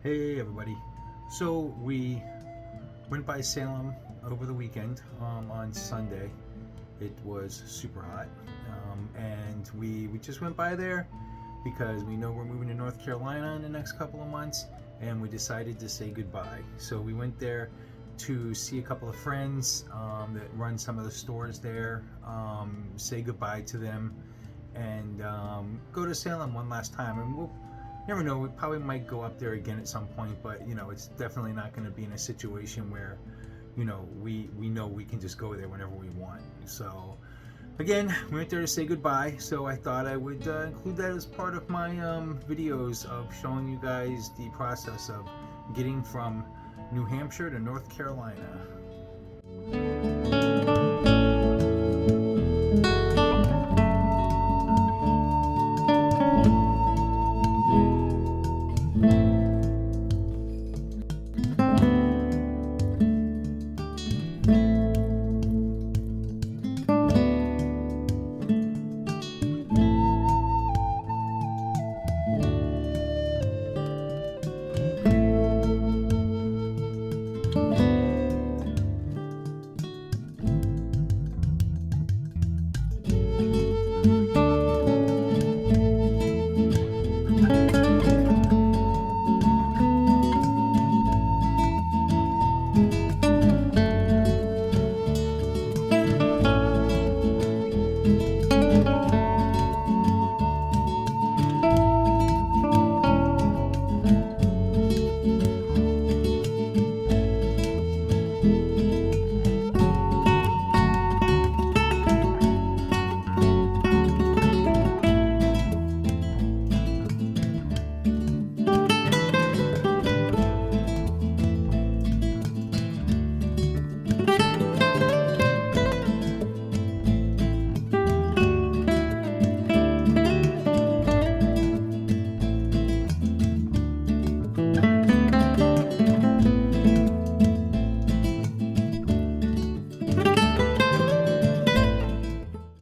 Hey everybody. So we went by Salem over the weekend on Sunday. It was super hot, and we just went by there because we know we're moving to North Carolina in the next couple of months, and we decided to say goodbye. So we went there to see a couple of friends that run some of the stores there, say goodbye to them, and go to Salem one last time. And we'll never know, we probably might go up there again at some point, but it's definitely not going to be in a situation where we know we can just go there whenever we want. So again, we went there to say goodbye, so I thought I would include that as part of my videos of showing you guys the process of getting from New Hampshire to North Carolina.